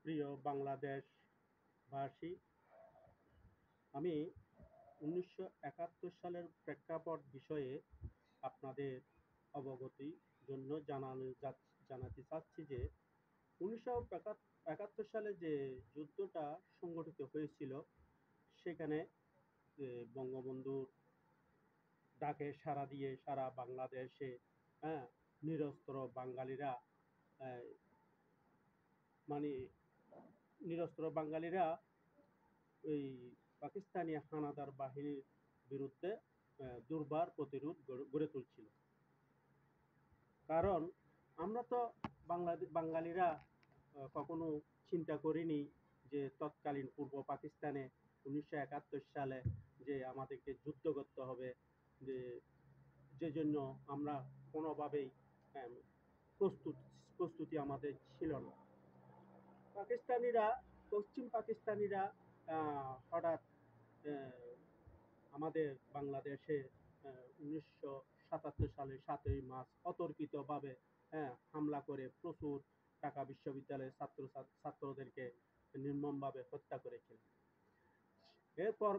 প্রিয় বাংলাদেশবাসী, আমি 1971 সালের প্রেক্ষাপট বিষয়ে আপনাদের অবগতির জন্য জানাতে চাচ্ছি যে 1971 সালে যে যুদ্ধটা সংগঠিত হয়েছিল সেখানে বঙ্গবন্ধুর ডাকে সাড়া দিয়ে সারা বাংলাদেশে হ্যাঁ নিরস্ত্র বাঙালিরা আহ, মানে নিরস্ত্র বাঙালিরা ওই পাকিস্তানি হানাদার বাহিনীর বিরুদ্ধে দুর্বার প্রতিরোধ গড়ে তুলছিল। কারণ আমরা তো বাঙালিরা কখনো চিন্তা করিনি যে তৎকালীন পূর্ব পাকিস্তানে 1971 সালে যে আমাদেরকে যুদ্ধ করতে হবে, যে যে জন্য আমরা কোনোভাবেই আহ, প্রস্তুত প্রস্তুতি আমাদের ছিল না। পাকিস্তানিরা পশ্চিম পাকিস্তানিরা হঠাৎ আহ, আমাদের বাংলাদেশে 1977 সালে 7ই মার্চ অতর্কিতভাবে হামলা করে প্রচুর ঢাকা বিশ্ববিদ্যালয়ের ছাত্রদেরকে নির্মমভাবে হত্যা করেছিলেন। এরপর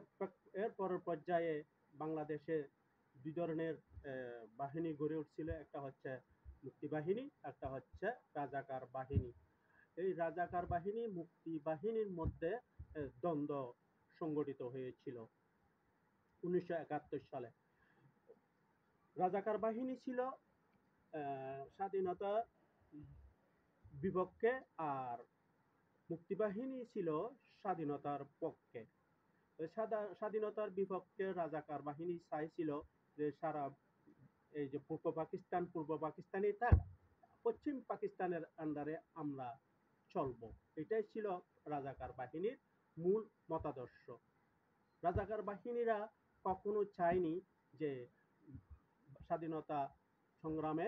এরপরের পর্যায়ে বাংলাদেশে দুই ধরনের বাহিনী গড়ে উঠছিল, একটা হচ্ছে মুক্তিবাহিনী, একটা হচ্ছে রাজাকার বাহিনী। এই রাজাকার বাহিনী মুক্তি বাহিনীর মধ্যে দ্বন্দ্ব সংগঠিত হয়েছিল 1971 সালে। রাজাকার বাহিনী ছিল স্বাধীনতা বিপক্ষে, আর মুক্তিবাহিনী ছিল স্বাধীনতার পক্ষে। স্বাধীনতার বিপক্ষে রাজাকার বাহিনী চাইছিল যে সারা এই যে পূর্ব পাকিস্তানি থাক, পশ্চিম পাকিস্তানের আন্ডারে আমরা চলবো। এটাই ছিল রাজাকার বাহিনীর মূল মতাদর্শ। রাজাকার বাহিনীরা কখনো চায়নি যে স্বাধীনতা সংগ্রামে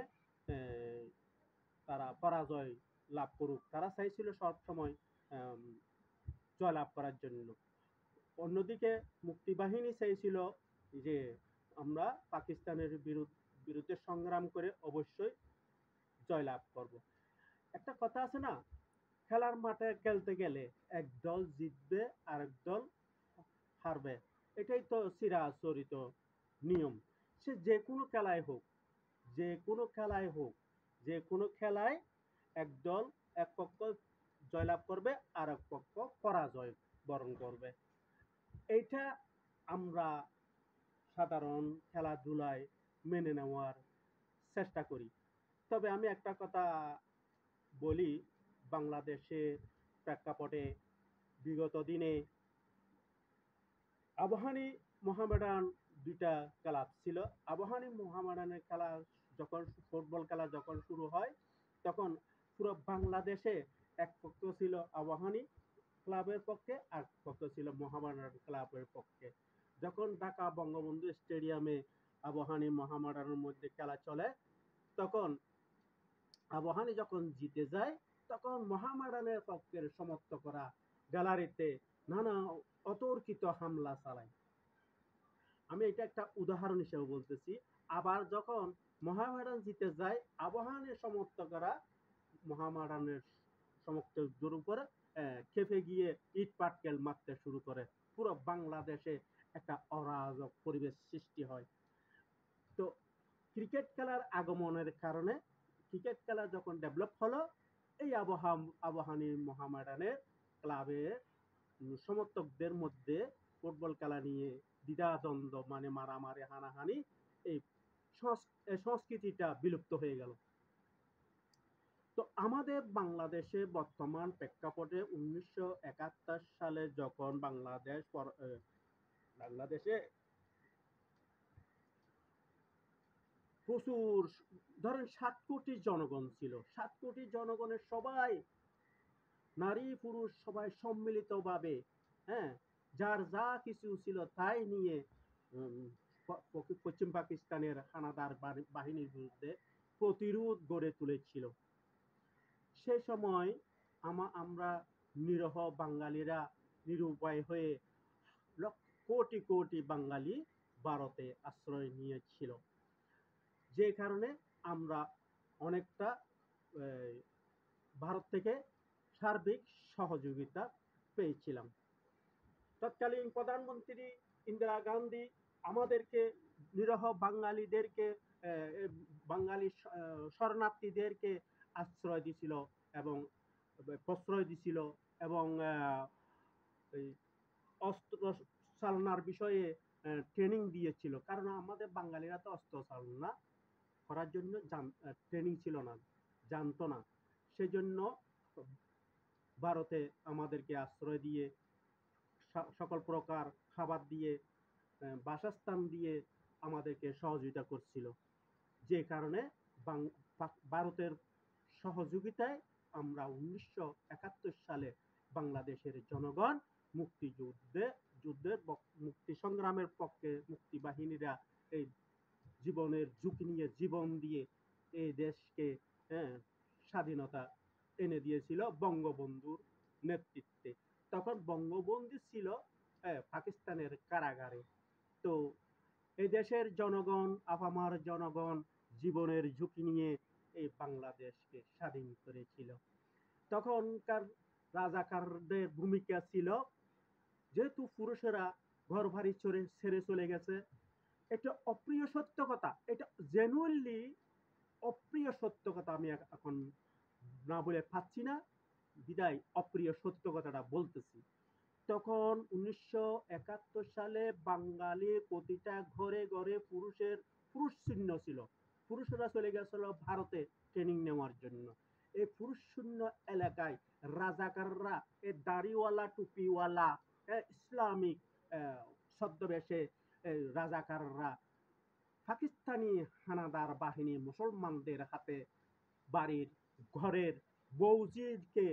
তারা পরাজয় লাভ করুক, তারা চাইছিল সবসময় জয়লাভ করার জন্য। অন্যদিকে মুক্তিবাহিনী চাইছিল যে আমরা পাকিস্তানের বিরুদ্ধে সংগ্রাম করে অবশ্যই জয়লাভ করব। একটা কথা আছে না, খেলার মাঠে খেলতে গেলে এক দল জিতবে আর এক দল হারবে, এটাই তো চিরাচরিত নিয়ম। সে যে কোনো খেলায় হোক, যে কোনো খেলায় হোক, যে কোনো খেলায় একদল এক পক্ষ জয়লাভ করবে আর এক পক্ষ পরাজয় বরণ করবে। এইটা আমরা সাধারণ খেলাধুলায় মেনে নেওয়ার চেষ্টা করি। তবে আমি একটা কথা বলি, বাংলাদেশের প্রেক্ষাপটে বিগত দিনে আবাহনী মোহামেডান দুইটা ক্লাব ছিল। আবাহনী মোহামেডানের খেলা যখন ফুটবল খেলা যখন শুরু হয়, তখন পুরো বাংলাদেশে এক পক্ষ ছিল আবাহনী ক্লাবের পক্ষে, আর পক্ষ ছিল মোহামেডান ক্লাবের পক্ষে। যখন ঢাকা বঙ্গবন্ধু স্টেডিয়ামে আবাহনী মোহামেডানের মধ্যে খেলা চলে, তখন আবাহনী যখন জিতে যায়, তখন মোহামেডানের পক্ষের সমর্থকরা গ্যালারিতে নানা অতর্কিত হামলা চালায়। আমি এটা একটা উদাহরণ হিসেবে বলতেছি। আবার যখন মোহামেডান জিতে যায়, আবাহনীর সমর্থকরা মোহামেডানের সমর্থকদের উপরে খেপে গিয়ে ইট পাটকেল মারতে শুরু করে। পুরো বাংলাদেশে একটা অরাজক পরিবেশ সৃষ্টি হয়। তো ক্রিকেট খেলার আগমনের কারণে, ক্রিকেট খেলা যখন ডেভেলপ হলো, এই আবাহনী মোহামেডানের ক্লাবের সমর্থকদের মধ্যে ফুটবল খেলা নিয়ে দ্বিধাদ্বন্দ্ব, মানে মারামারি হানাহানি, এই সংস্কৃতিটা বিলুপ্ত হয়ে গেল। তো আমাদের বাংলাদেশে বর্তমান প্রেক্ষাপটে 1971 সালে যখন বাংলাদেশে প্রচুর, ধরেন 7 কোটি জনগণ ছিল, 7 কোটি জনগণের সবাই, নারী পুরুষ সবাই সম্মিলিতভাবে, হ্যাঁ, যার যা কিছু ছিল তাই নিয়ে পশ্চিম পাকিস্তানের হানাদার বাহিনীর বিরুদ্ধে প্রতিরোধ গড়ে তুলেছিল। সে সময় আমরা নিরহ বাঙালিরা নিরুপায় হয়ে কোটি কোটি বাঙালি ভারতে আশ্রয় নিয়েছিল। যে কারণে আমরা অনেকটা ভারত থেকে সার্বিক সহযোগিতা পেয়েছিলাম। তৎকালীন প্রধানমন্ত্রী ইন্দিরা গান্ধী আমাদেরকে, নিরহ বাঙালিদেরকে, বাঙালি শরণার্থীদেরকে আশ্রয় দিছিল এবং প্রশ্রয় দিছিল এবং এই অস্ত্র চালনার বিষয়ে ট্রেনিং দিয়েছিল। কারণ আমাদের বাঙালিরা তো অস্ত্র চালনা করার জন্য ট্রেনিং ছিল না, জানতো না। সেজন্য ভারতে আমাদেরকে আশ্রয় দিয়ে, সকল প্রকার খাবার দিয়ে, বাসস্থান দিয়ে আমাদেরকে সহযোগিতা করছিল। যে কারণে ভারতের সহযোগিতায় আমরা 1971 সালে বাংলাদেশের জনগণ যুদ্ধের মুক্তি সংগ্রামের পক্ষে মুক্তি বাহিনীরা এই জীবনের ঝুঁকি নিয়ে জীবন দিয়ে এই দেশকে স্বাধীনতা এনে দিয়েছিল বঙ্গবন্ধুর নেতৃত্বে। তখন বঙ্গবন্ধু ছিল পাকিস্তানের কারাগারে। তো এই দেশের জনগণ, আপামার জনগণ জীবনের ঝুঁকি নিয়ে এই বাংলাদেশকে স্বাধীন করেছিল। তখনকার রাজাকারদের ভূমিকা ছিল, যেহেতু পুরুষেরা ঘর বাড়ি ছেড়ে চলে গেছে, এটা অপ্রিয় সত্য কথা, এটা জেনুইনলি অপ্রিয় সত্য কথা আমি এখন না বলে পাচ্ছি না, বিদায় অপ্রিয় সত্য কথাটা বলতেছি। তখন 1971 সালে বাঙালি প্রতিটা ঘরে ঘরে পুরুষ শূন্য ছিল। পুরুষরা চলে গেছিল ভারতে ট্রেনিং নেওয়ার জন্য। এই পুরুষ শূন্য এলাকায় রাজাকাররা, এই দাড়িওয়ালা টুপিওয়ালা ইসলামিক ছদ্মবেশে রাজাকাররা পাকিস্তানি হানাদার বাহিনী মুসলমানদের হাতে বাড়ির ঘরের বৌজিকে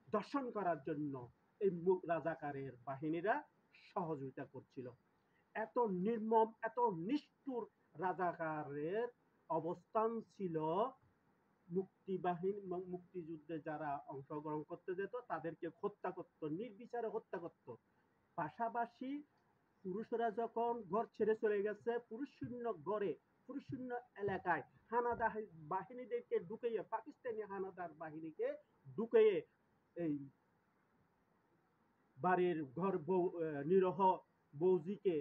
দর্শন করার জন্য এই রাজাকারের বাহিনীরা সহযোগিতা করছিল। এত নির্মম, এত নিষ্ঠুর রাজাকারের অবস্থান ছিল। মুক্তিযুদ্ধে যারা অংশগ্রহণ করতে যেত তাদেরকে হত্যা করত, নির্বিচারে হত্যা করত। পাশাপাশি পুরুষরা যখন ঘর ছেড়ে চলে গেছে, পুরুষ শূন্য এলাকায় হানাদার বাহিনীদেরকে ঢুকিয়ে, পাকিস্তানি হানাদার বাহিনীকে ঢুকিয়ে এই বাড়ির ঘর নিরহ বৌজিকে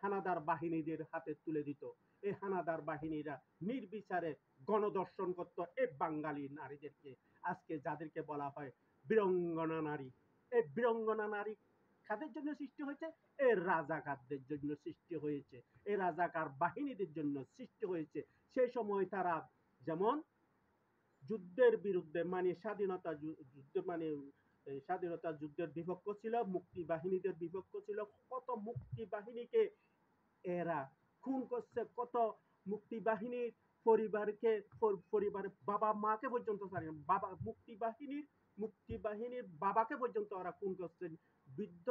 হানাদার বাহিনীদের হাতে তুলে দিত। এই হানাদার বাহিনীরা নির্বিচারে গণদর্শন করত এই বাঙালি নারীদেরকে। আজকে যাদেরকে বলা হয় বীরাঙ্গনা নারী, এই বীরাঙ্গনা নারী কাদের জন্য সৃষ্টি হয়েছে? এই রাজাকারদের জন্য সৃষ্টি হয়েছে, এই রাজাকার বাহিনীদের জন্য সৃষ্টি হয়েছে। সেই সময় তারা যেমন যুদ্ধের বিরুদ্ধে, মানে স্বাধীনতা যুদ্ধের বিপক্ষ ছিল, মুক্তি বাহিনীদের বিপক্ষ ছিল। কত মুক্তি বাহিনীকে এরা খুন করছে, কত মুক্তি বাহিনীর পরিবারের বাবা মাকে পর্যন্ত, মুক্তি বাহিনীর বাবাকে পর্যন্ত ওরা খুন করছে, বৃদ্ধ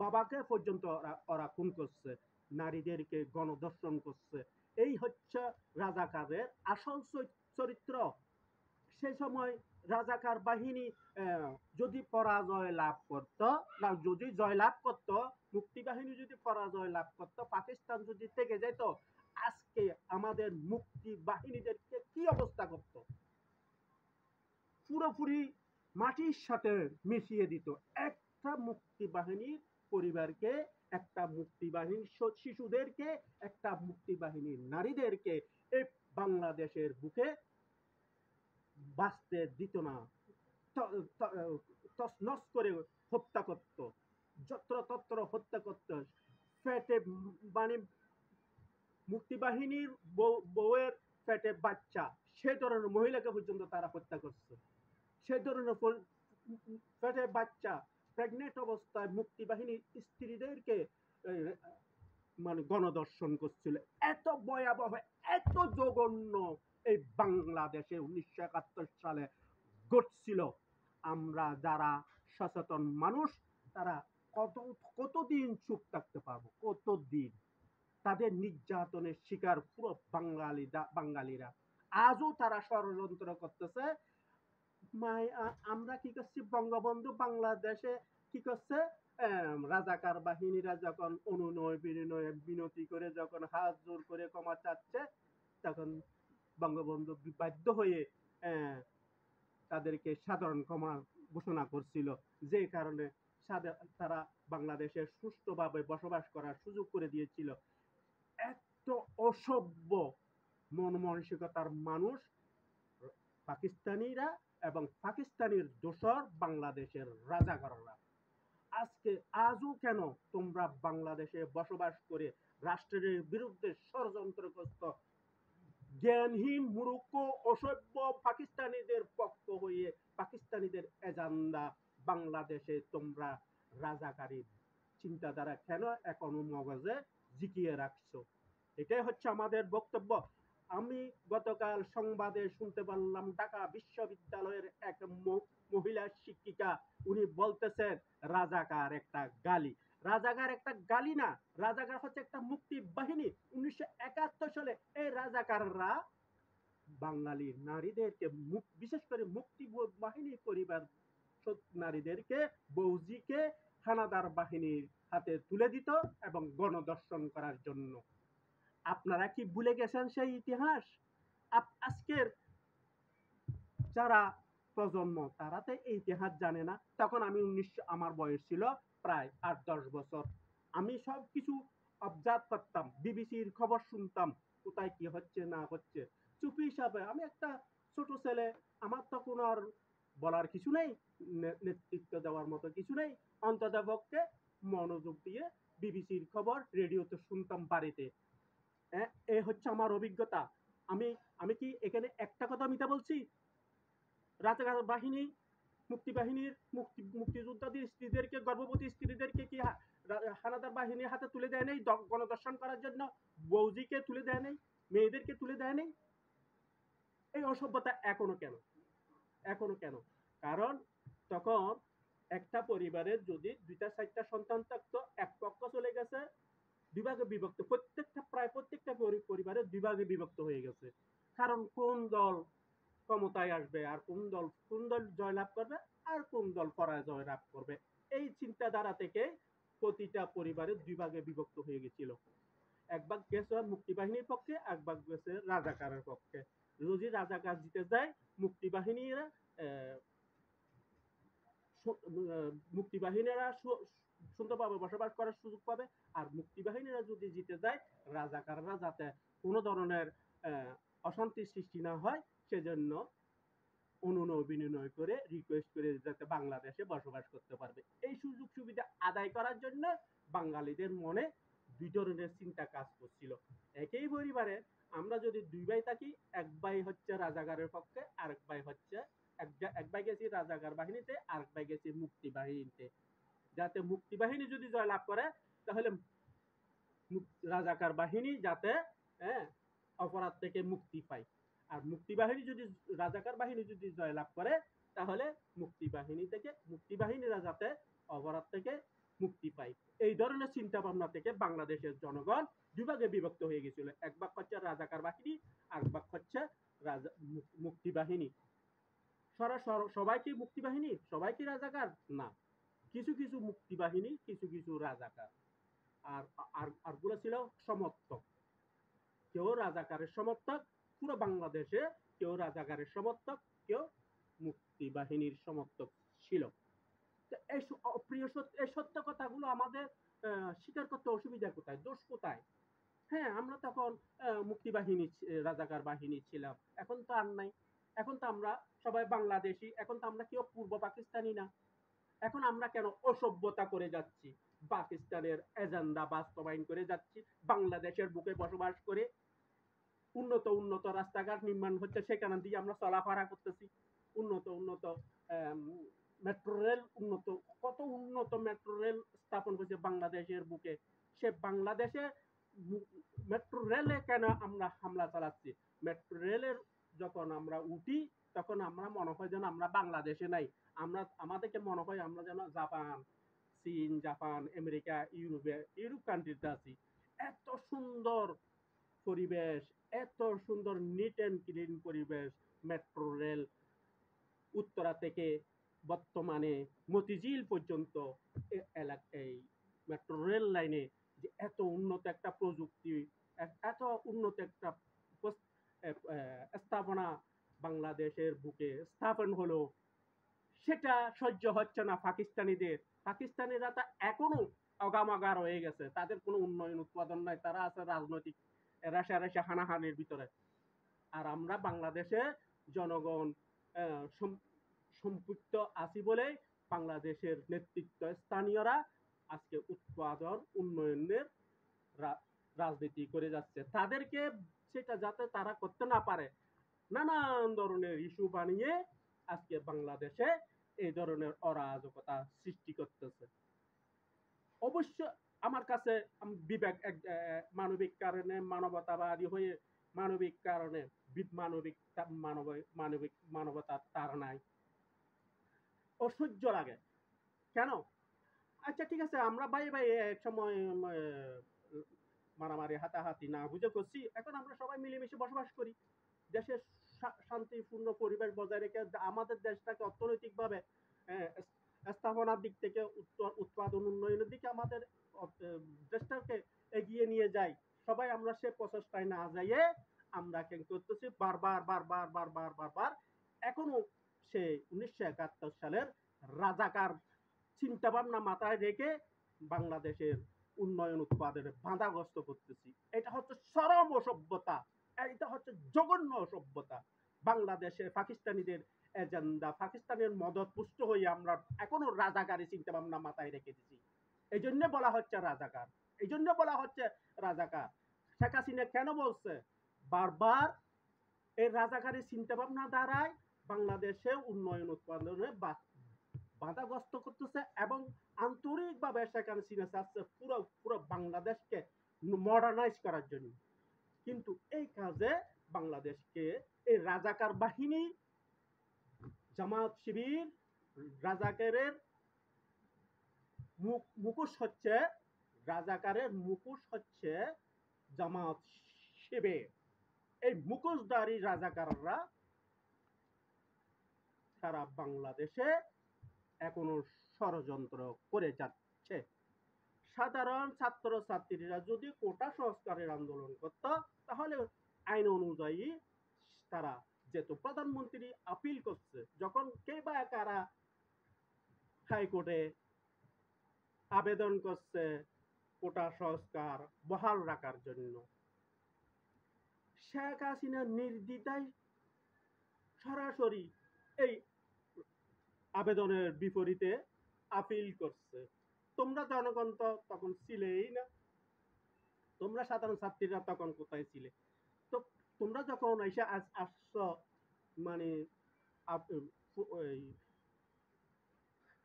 বাবাকে পর্যন্ত ওরা খুন করছে, নারীদেরকে গণধর্ষণ করছে। এই হচ্ছে রাজাকারের আসল চরিত্র। সেই সময় রাজাকার বাহিনী যদি পরাজয় লাভ করত, না যদি জয়লাভ করত, মুক্তি বাহিনী যদি পরাজয় লাভ করত, পাকিস্তান যদি থেকে যেত, আজকে আমাদের মুক্তি বাহিনীদেরকে কি অবস্থা করত? পুরোপুরি মাটির সাথে মিশিয়ে দিত। একটা মুক্তি বাহিনীর পরিবারকে, একটা মুক্তি বাহিনীর শিশুদেরকে, একটা মুক্তি বাহিনীর নারীদেরকে এই বাংলাদেশের বুকে বাঁচতে দিত না, তছনছ করে হত্যা করত, যত্রতত্র হত্যা করত। পেটে, মানে মুক্তিবাহিনীর বউয়ের পেটে বাচ্চা, সে ধরনের মহিলাকে পর্যন্ত তারা হত্যা করছে। সে ধরনের পেটে বাচ্চা, প্রেগনেন্ট অবস্থায় মুক্তিবাহিনীর স্ত্রীদেরকে মানে গণদর্শন করছিল। এত ভয়াবহ, এত জঘন্য এই বাংলাদেশে 1971 সালে ঘটছিল। আমরা যারা সচেতন মানুষ, তারা কতদিন চুপ থাকতে পারবো? কতদিন? তাদের নির্যাতনের শিকার পুরো বাঙালিরা। আজও তারা ষড়যন্ত্র করতেছে। আমরা কি করছি? বঙ্গবন্ধু বাংলাদেশে কি করছে? রাজাকার বাহিনীরা যখন অনুনয় বিনয় বিনতি করে, যখন হাত জোর করে ক্ষমা চাচ্ছে, তখন বঙ্গবন্ধু বাধ্য হয়ে তাদেরকে সাধারণ ক্ষমা ঘোষণা করছিল, যে কারণে তারা বাংলাদেশে সুষ্ঠুভাবে বসবাস করার সুযোগ করে দিয়েছিল। এত অসভ্য মন মানসিকতার মানুষ পাকিস্তানিরা, এবং পাকিস্তানের দোসর বাংলাদেশের রাজাকাররা। আজও কেন তোমরা বাংলাদেশে বসবাস করে রাষ্ট্রের বিরুদ্ধে ষড়যন্ত্রগ্রস্ত জ্ঞানহীন মূর্খ অসভ্য পাকিস্তানিদের পক্ষ হয়ে পাকিস্তানিদের এজেন্ডা বাংলাদেশে তোমরা রাজাকারী চিন্তাধারা কেন এখনো মগজে জিকিয়ে রাখছো? এটাই হচ্ছে আমাদের বক্তব্য। আমি গতকাল সংবাদে শুনতে পারলাম ঢাকা বিশ্ববিদ্যালয়ের এক মহিলা শিক্ষিকা, উনি বলতেছেন রাজাকার একটা গালি। রাজাকার একটা গালি না, রাজাকার হচ্ছে একটা মুক্তি বাহিনী। 1971 সালে এই রাজাকাররা বাঙালি নারীদেরকে, বিশেষ করে মুক্তি বাহিনী পরিবার নারীদেরকে, বৌজিকে হানাদার বাহিনীর হাতে তুলে দিত এবং গণদর্শন করার জন্য। আপনারা কি ভুলে গেছেন সেই ইতিহাস? আজকের যারা প্রজন্ম, তারা তো এই ইতিহাস জানে না। তখন আমার বয়স ছিল প্রায় 8-10 বছর। আমি সব কিছু অবজার্ভ করতাম, বিবিসির খবর শুনতাম, কোথায় কি হচ্ছে না হচ্ছে। চুপি হিসাবে আমি একটা ছোট ছেলে, আমার তখন আর বলার কিছু নেই, নেতৃত্ব দেওয়ার মতো কিছু নেই। অন্তত পক্ষে মনোযোগ দিয়ে বিবিসির খবর রেডিওতে শুনতাম বাড়িতে। এই হচ্ছে আমার অভিজ্ঞতা। আমি আমি কি এখানে একটা কথা মিথ্যা বলছি? রাজাকার বাহিনী, মুক্তিবাহিনীর মুক্তিযোদ্ধাদের স্ত্রীদেরকে, গর্ভবতী স্ত্রীদেরকে কি হানাদার বাহিনীর হাতে তুলে দেয় নেই গণদর্শন করার জন্য? বৌজিকে তুলে দেয় নেই? মেয়েদেরকে তুলে দেয় নেই? এই অসভ্যতা এখনো কেন? এখনো কেন? কারণ তখন একটা পরিবারের যদি 2টা-4টা সন্তান থাকতো, এক পক্ষ চলে গেছে বিভাগে বিভক্ত, প্রায় প্রত্যেকটা পরিবারে বিভাগে বিভক্ত হয়ে গেছে। কারণ কোন দল ক্ষমতায় আসবে, আর কোন দল জয়লাভ করবে, আর কোন দল পরাজয় লাভ করবে, এই চিন্তাধারা থেকে প্রতিটা পরিবারে 2 ভাগে বিভক্ত হয়ে গেছিল। এক ভাগ গেছে মুক্তিবাহিনীর পক্ষে, এক ভাগ গেছে রাজাকারের পক্ষে। যদি রাজাকার জিতে যায়, মুক্তিবাহিনীরা মুক্তিবাহিনীরা সুন্দরভাবে বসবাস করার সুযোগ পাবে। আর মুক্তিবাহিনীরা যদি জিতে যায়, রাজাকাররা যাতে কোনো ধরনের অশান্তির সৃষ্টি না হয়, সেজন্য অনুনয় বিনয় করে রিকোয়েস্ট করে যাতে বাংলাদেশে বসবাস করতে পারবে। এই সুযোগ সুবিধা আদায় করার জন্য বাঙালিদের মনে 2 ধরনের চিন্তা কাজ করছিল। একই পরিবারে আমরা যদি 2 ভাই থাকি, এক ভাই হচ্ছে রাজাকারের পক্ষে, আরেক ভাই হচ্ছে এক ভাই গেছি রাজাকার বাহিনীতে, আরেক ভাই গেছি মুক্তি বাহিনীতে। যাতে মুক্তি বাহিনী যদি জয়লাভ করে, তাহলে রাজাকার বাহিনী যাতে হ্যাঁ অপরাধ থেকে মুক্তি পায়। আর রাজাকার বাহিনী যদি জয়লাভ করে, তাহলে মুক্তিবাহিনীরা যাতে অপরাধ থেকে মুক্তি পায়। এই ধরনের চিন্তা ভাবনা থেকে বাংলাদেশের জনগণ 2 ভাগে বিভক্ত হয়ে গেছিল। এক ভাগ হচ্ছে রাজাকার বাহিনী, আর ভাগ হচ্ছে মুক্তিবাহিনী। সবাই কি মুক্তিবাহিনী, সবাই কি রাজাকার? না, কিছু কিছু মুক্তিবাহিনী, কিছু কিছু রাজাকার। আর আরগুলো ছিল সমর্থক। কেউ রাজাকারের সমর্থক পুরো বাংলাদেশে, কেউ রাজাকারের সমর্থক, কেউ মুক্তিবাহিনীর সমর্থক ছিল। এই এই সত্য কথাগুলো আমাদের স্বীকার করতে অসুবিধা কোথায়, দোষ কোথায়? হ্যাঁ, আমরা তখন মুক্তিবাহিনী, রাজাকার বাহিনী ছিলাম। এখন তো আর নাই। এখন তো আমরা সবাই বাংলাদেশি। এখন তো আমরা কেউ পূর্ব পাকিস্তানি না। এখন আমরা কেন অসভ্যতা করে যাচ্ছি, পাকিস্তানের এজেন্ডা বাস্তবায়ন করে যাচ্ছি, বাংলাদেশের বুকে বসবাস করে উন্নত উন্নত রাস্তাঘাট নির্মাণ হচ্ছে, সেখান দিয়ে আমরা চলাফেরা করতেছি। উন্নত উন্নত মেট্রো রেল, কত উন্নত মেট্রো রেল স্থাপন করছে বাংলাদেশের বুকে। সে বাংলাদেশে মেট্রো রেলে কেন আমরা হামলা চালাচ্ছি? মেট্রো রেলের যখন আমরা উঠি, তখন আমরা মনে হয় যেন আমরা বাংলাদেশে নাই। আমাদেরকে মনে হয় আমরা যেন জাপান, চীন, জাপান, আমেরিকা, ইউরোপ কান্ট্রিতে আছি। এত সুন্দর পরিবেশ, এত সুন্দর নিট অ্যান্ড ক্লিন পরিবেশ। মেট্রো রেল উত্তরা থেকে বর্তমানে মতিঝিল পর্যন্ত এই মেট্রো রেল লাইনে যে এত উন্নত একটা প্রযুক্তি, এত উন্নত একটা স্থাপনা বাংলাদেশের বুকে স্থাপন হলো, সেটা সহ্য হচ্ছে না পাকিস্তানিদের। পাকিস্তানিরা তো এখনো অগামাগা রয়ে গেছে, তাদের কোনো উন্নয়ন উৎপাদন নাই, তারা আছে রাজনৈতিক রেষারেষি হানাহানির ভিতরে। আর আমরা বাংলাদেশে জনগণ সম্পৃক্ত আছি বলে বাংলাদেশের নেতৃত্ব স্থানীয়রা আজকে উৎপাদন উন্নয়নের রাজনীতি করে যাচ্ছে। তাদেরকে সেটা যাতে তারা করতে না পারে, নানান ধরনের ইস্যু বানিয়ে আজকে বাংলাদেশে এই ধরনের অরাজকতা সৃষ্টি করতেছে। অবশ্য আমার কাছে বিবেক মানবিক কারণে, মানবতাবাদী হয়ে মানবিক কারণে মানবতার তার নাই, অসহ্য লাগে। কেন? আচ্ছা ঠিক আছে, আমরা ভাই ভাই এক সময় মারামারি হাতাহাতি না বুঝে করছি, এখন আমরা সবাই মিলেমিশে বসবাস করি, দেশের শান্তিপূর্ণ পরিবেশ বজায় রেখে আমাদের দেশটাকে অর্থনৈতিকভাবে স্থাপনার দিক থেকে উৎপাদন উন্নয়নের দিকে আমাদের দেশটাকে এগিয়ে নিয়ে যাই। সবাই আমরা সে প্রচেষ্টায় না যাইয়ে আমরা কেন করতেছি বারবার বারবার বারবার বারবার এখনো সে 1971 সালের রাজাকার চিন্তা ভাবনা মাথায় রেখে বাংলাদেশের উন্নয়ন উৎপাদনে বাধাগ্রস্ত করতেছি। এটা হচ্ছে চরম অসভ্যতা, এটা হচ্ছে জঘন্য অসভ্যতা। বাংলাদেশে পাকিস্তানিদের এজেন্ডা, পাকিস্তানের মদত পুষ্ট হয়ে আমরা এখনো রাজাকারী চিন্তা ভাবনা মাথায় রেখে দিছি। এই জন্য বলা হচ্ছে রাজাকার, এই জন্য বলা হচ্ছে রাজাকার। শেখ হাসিনা কেন বলছে বারবার এই রাজাকারী চিন্তা ভাবনা দ্বারাই বাংলাদেশে উন্নয়ন উৎপাদনে বাধাগ্রস্ত করতেছে এবং আন্তরিকভাবে সেখানে সিনে চাচ্ছে পুরো পুরো বাংলাদেশকে মডার্নাইজ করার জন্য। কিন্তু এই কাজে বাংলাদেশকে এই রাজাকার বাহিনী, জামাত শিবির, রাজাকারের মুখোশ হচ্ছে, রাজাকারের মুখোশ হচ্ছে জামাত শিবির। এই মুখোশধারী রাজাকাররা সারা বাংলাদেশে এখনো ষড়যন্ত্র করে যাচ্ছে। সাধারণ ছাত্র ছাত্রীরা যদি কোটা সংস্কারের আন্দোলন করত, তাহলে আইন অনুযায়ী তারা যেত। প্রধানমন্ত্রী আপিল করছে, যখন কে বা কারা হাইকোর্টে আবেদন করছে কোটা সংস্কার বহাল রাখার জন্য, শেখ হাসিনা নির্দ্বিধায় সরাসরি এই আবেদনের বিপরীতে আপিল করছে। তোমরা জনগণ তো তখন ছিলেই না, তোমরা সাধারণ ছাত্রীরা তখন কোথায় ছিলে? তো তোমরা যখন এসে আসছ মানে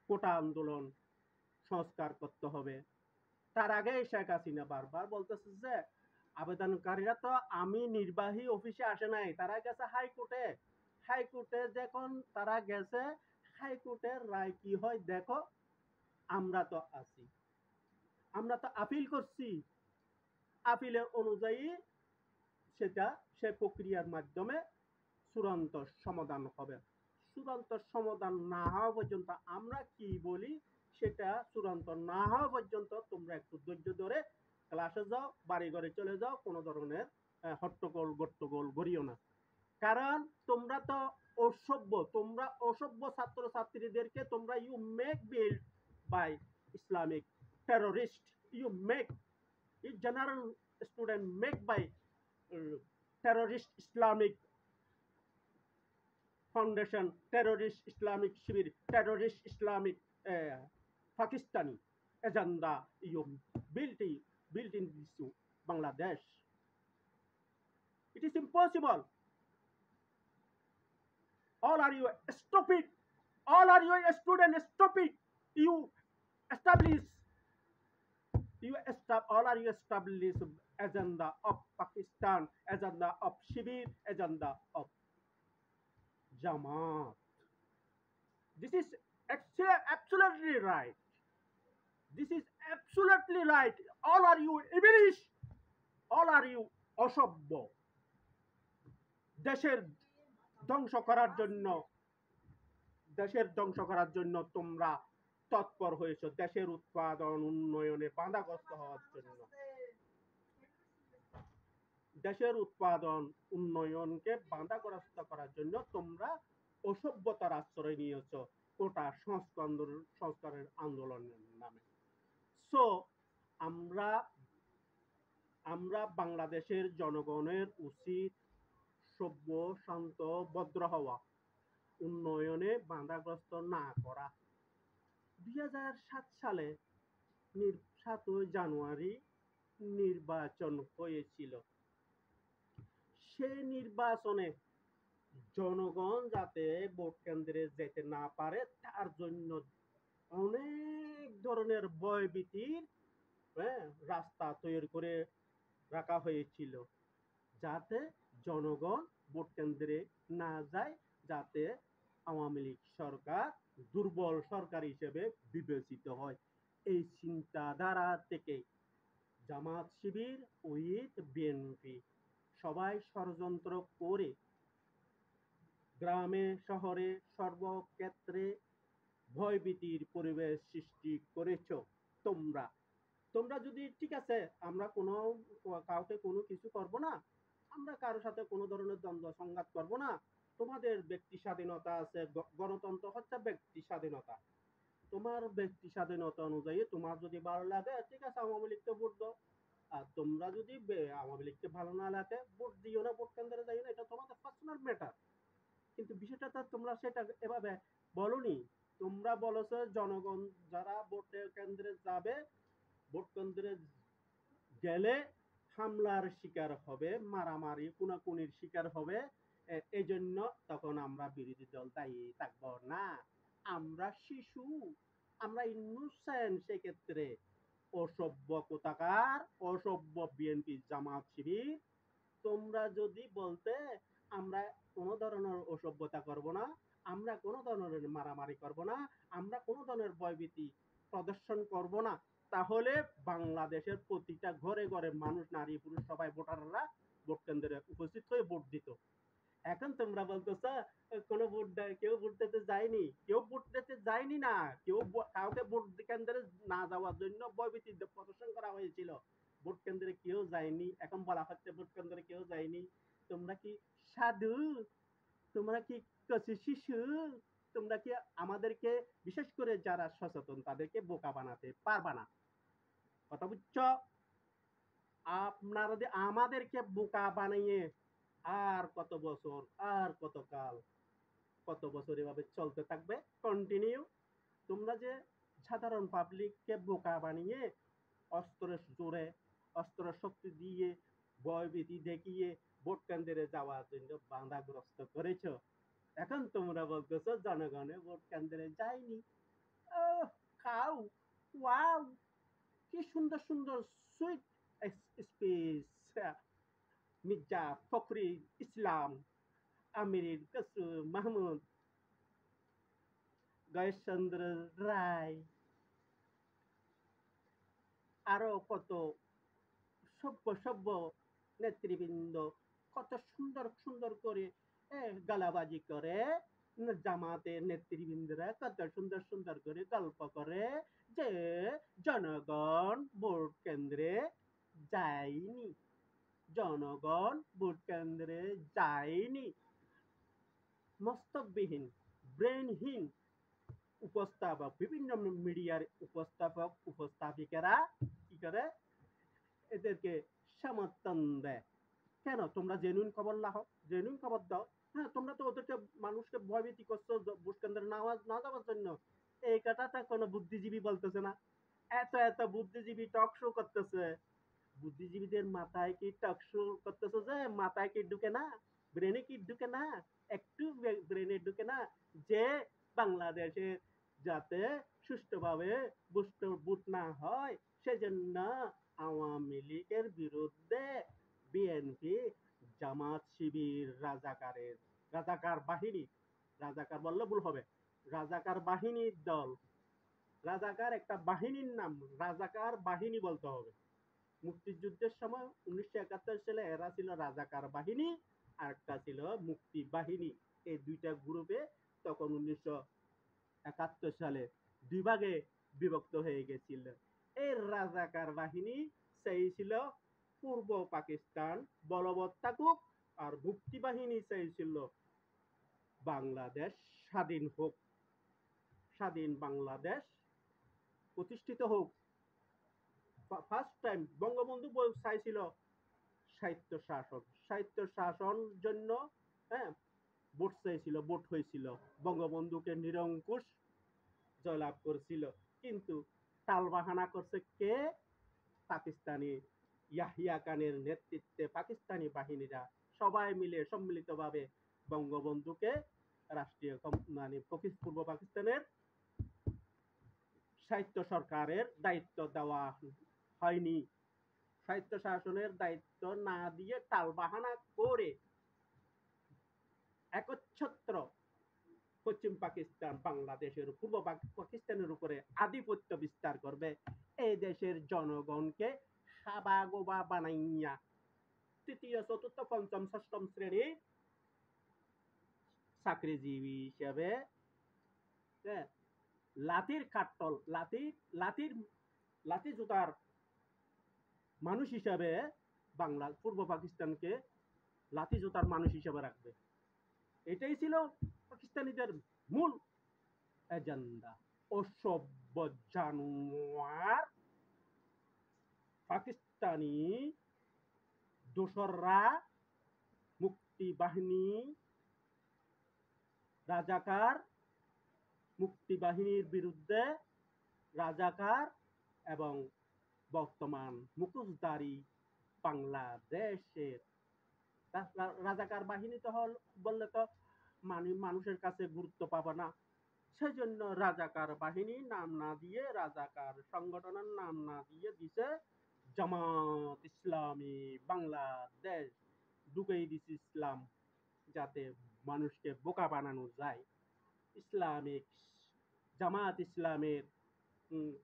কোটা আন্দোলন সংস্কার করতে হবে, তার আগে শেখ হাসিনা বারবার বলতেছে যে আবেদনকারীরা তো আমি নির্বাহী অফিসে আসে নাই, তারা গেছে হাইকোর্টে। হাইকোর্টে যখন তারা গেছে, হাইকোর্টের রায় কি হয় দেখো, আমরা তো আছি, আমরা তো আপিল করছি, আপিলের অনুযায়ী সেটা সে প্রক্রিয়ার মাধ্যমে চূড়ান্ত সমাধান হবে। চূড়ান্ত সমাধান না হওয়া পর্যন্ত আমরা কি বলি, সেটা চূড়ান্ত না হওয়া পর্যন্ত তোমরা একটু ধৈর্য ধরে ক্লাসে যাও, বাড়ি ঘরে চলে যাও, কোনো ধরনের হট্টগোল গট্টগোল করিও না। কারণ তোমরা তো অসভ্য, তোমরা অসভ্য ছাত্র ছাত্রীদেরকে তোমরা you make build by Islamic terrorist, you make general student made by terrorist Islamic foundation, terrorist Islamic Shibir, terrorist Islamic Pakistani agenda you built in this Bangladesh. It is impossible. All are you stupid? All are you student stupid? You establish all are you establish agenda of Pakistan, agenda of Shibir, agenda of Jamaat. This is absolutely right. This is absolutely right. All are you English? All are you অসভ্য। দেশের ধ্বংস করার জন্য, দেশের ধ্বংস করার জন্য তোমরা তৎপর হয়েছে, দেশের উৎপাদন উন্নয়নে বাধাগ্রস্ত হওয়ার জন্য, দেশের উৎপাদন উন্নয়নকে বাধাগ্রস্ত করার জন্য তোমরা অসভ্যতার আশ্রয় নিয়েছ। কোটা সংস্কারের আন্দোলনের নামে। সো আমরা আমরা বাংলাদেশের জনগণের উচিত সভ্য, শান্ত, ভদ্র হওয়া, উন্নয়নে বাধাগ্রস্ত না করা। 2007 সালে 7ই জানুয়ারি নির্বাচন হয়েছিল। সেই নির্বাচনে জনগণ যাতে ভোট কেন্দ্রে যেতে না পারে তার জন্য অনেক ধরনের ভয়ভীতির রাস্তা তৈরি করে রাখা হয়েছিল, যাতে জনগণ ভোট কেন্দ্রে না যায়, যাতে আওয়ামী লীগ সরকার দুর্বল সরকার হিসেবে বিবেচিত হয়। এই চিন্তাধারা থেকে জামাত শিবির, ওহিদ, বিএনপি সবাই ষড়যন্ত্র করে গ্রামে শহরে সর্বক্ষেত্রে ভয়ভীতির পরিবেশ সৃষ্টি করেছ। তোমরা তোমরা যদি ঠিক আছে, আমরা কোনো কাউকে কোনো কিছু করব না, আমরা কারোর সাথে কোনো ধরনের দ্বন্দ্ব সংঘাত করব না, তোমাদের ব্যক্তি স্বাধীনতা আছে, গণতন্ত্র হচ্ছে ব্যক্তি স্বাধীনতা, তোমার ব্যক্তি স্বাধীনতা অনুযায়ী তোমার যদি ভালো লাগে ঠিক আছে আওয়ামী লীগকে ভোট দাও, আর তোমরা যদি আওয়ামী লীগকে ভালো না লাগে ভোট দিও না, ভোট কেন্দ্রে যাইও না, এটা তোমাদের পার্সোনাল ম্যাটার। কিন্তু বিষয়টা তো তোমরা সেটা এভাবে বলনি। তোমরা বলেছো জনগণ যারা ভোট কেন্দ্রে যাবে, ভোট কেন্দ্রে গেলে হামলার শিকার হবে, মারামারি খুনাখুনির শিকার হবে, এই জন্য তখন আমরা বিরোধী দল দায়ী থাকবো না, আমরা শিশু, আমরা ইনোসেন্ট। সেক্ষেত্রে অসভ্য কোথাকার, অসভ্য বিএনপি জামাত শিবির, তোমরা যদি বলতে আমরা কোনো ধরনের অসভ্যতা করব না, আমরা কোনো ধরনের মারামারি করব না, আমরা কোনো ধরনের ভয়ভীতি প্রদর্শন করব না, তাহলে বাংলাদেশের প্রতিটা ঘরে ঘরে মানুষ, নারী পুরুষ সবাই ভোটাররা ভোট কেন্দ্রে উপস্থিত হয়ে ভোট দিত। এখন তোমরা বলতেছ কোনো ভোট কেউ ভোট দিতে যায়নি, কেউ ভোট দিতে যায়নি না, কেউ কাউকে ভোট কেন্দ্রে না যাওয়ার জন্য ভয়ভীতি প্রদর্শন করা হয়েছিল, ভোট কেন্দ্রে কেউ যায়নি, এখন বলা হচ্ছে ভোট কেন্দ্রে কেউ যায়নি। তোমরা কি সাধু? তোমরা কি কচি শিশু? তোমরা কি আমাদেরকে, বিশেষ করে যারা সচেতন তাদেরকে বোকা বানাতে পারবা না? কথা বুঝছ? আপনারা যদি আমাদেরকে বোকা বানিয়ে আর কত বছর, আর কত কাল, কত বছর এভাবে চলতে থাকবে কন্টিনিউ? তোমরা যে সাধারণ পাবলিককে বোকা বানিয়ে অস্ত্রের জোরে, অস্ত্র শক্তি দিয়ে, ভয়ভীতি দেখিয়ে ভোট কেন্দ্রে যাওয়ার জন্য বাধাগ্রস্ত করেছ, এখন তোমরা বলতেছ জনগণে ভোট কেন্দ্রে যায়নি। খাও, ওয়াও, কি সুন্দর সুন্দর সুইট স্পিচ মির্জা ফখরি ইসলাম, আমির খসরু মাহমুদ, গয়েশচন্দ্র রায়, আরো কত সভ্য সভ্য নেতৃবৃন্দ কত সুন্দর সুন্দর করে গালাবাজি করে, জামাতের নেতৃবৃন্দরা কত সুন্দর সুন্দর করে গল্প করে যে জনগণ ভোট কেন্দ্রে যায়নি, জনগণ ভোট কেন্দ্রে যায়নি। মস্তকবিহীন, ব্রেনহীন উপস্থাপক, বিভিন্ন মিডিয়ার উপস্থাপক উপস্থাপিকারা কি করে এদেরকে সমর্থন দেয়। কেন তোমরা জেনুইন খবর লাও, জেনুইন খবর দাও। হ্যাঁ, তোমরা তো ওদেরকে মানুষকে ভয়ভীতি করছো ভোট কেন্দ্রে না যাওয়ার জন্য, এই কথাটা কোনো বুদ্ধিজীবী বলতেছে না। এত এত বুদ্ধিজীবী টক শো করতেছে, বুদ্ধিজীবীদের মাথায় কি টক শো করতেছে যে মাথায় কি ঢুকে না, ব্রেনে কি ঢুকে না, একটু ব্রেনে ঢুকে না যে বাংলাদেশে যাতে সুষ্ঠুভাবে ভোট না হয় সেজন্য আওয়ামী লীগের বিরুদ্ধে বিএনপি, জামাত শিবির, রাজাকার বাহিনী, রাজাকার বললে ভুল হবে, রাজাকার বাহিনীর দল, রাজাকার একটা বাহিনীর নাম, রাজাকার বাহিনী বলতে হবে। মুক্তিযুদ্ধের সময় 1971 সালে এরা ছিল রাজাকার বাহিনী, আর একটা ছিল মুক্তি বাহিনী। এই দুইটা গ্রুপে তখন 1971 সালে দুই ভাগে বিভক্ত হয়ে গেছিল। এই রাজাকার বাহিনী সেই ছিল পূর্ব পাকিস্তান বলবৎ থাকুক, আর মুক্তি বাহিনী চাইছিল বাংলাদেশ স্বাধীন হোক। স্বাধীন বাংলাদেশ প্রতিষ্ঠিত হোক, ফার্স্ট টাইম বঙ্গবন্ধু চাইছিল সাহিত্য শাসন, সাহিত্য শাসন জন্য, হ্যাঁ, ভোট চাইছিল, ভোট হয়েছিল, বঙ্গবন্ধুকে নিরঙ্কুশ জয়লাভ করেছিল। কিন্তু টালবাহানা করছে কে? পাকিস্তানি ইয়াহিয়া খানের নেতৃত্বে পাকিস্তানি বাহিনীরা সবাই মিলে সম্মিলিতভাবে বঙ্গবন্ধুকে রাষ্ট্রীয় মানে পূর্ব পাকিস্তানের সাহিত্য সরকারের দায়িত্ব দেওয়া হয়নি। সাহিত্য শাসনের দায়িত্ব না দিয়ে টালবাহানা করে একচ্ছত্র পশ্চিম পাকিস্তান বাংলাদেশের পূর্ব পাকিস্তানের উপরে আধিপত্য বিস্তার করবে, এই দেশের জনগণকে সাবাগোবা বানাইয়া তৃতীয় চতুর্থ পঞ্চম ষষ্ঠম শ্রেণী চাকরিজীবী হিসেবে, লাঠির কাট্টল, লাঠি জুতার মানুষ হিসাবে বাংলা পূর্ব পাকিস্তানকে লাঠি জুতার মানুষ হিসাবে রাখবে। এটাই ছিল পাকিস্তানিদের মূল এজেন্ডা। অসভ্য জানোয়ার পাকিস্তানি দোসররা মুক্তি বাহিনী, রাজাকার, মুক্তি বাহিনীর বিরুদ্ধে রাজাকার এবং বর্তমান মুখোশধারী বাংলাদেশের রাজাকার বাহিনী তো বললে তো মানুষের কাছে গুরুত্ব পাবে না, সেজন্য রাজাকার বাহিনী নাম না দিয়ে, রাজাকার সংগঠনের নাম না দিয়ে দিছে জামাত ইসলামী বাংলাদেশ। ঢুকেই দিছে ইসলাম, যাতে মানুষকে বোকা বানানো যায়। ইসলামিক জামাত ইসলামের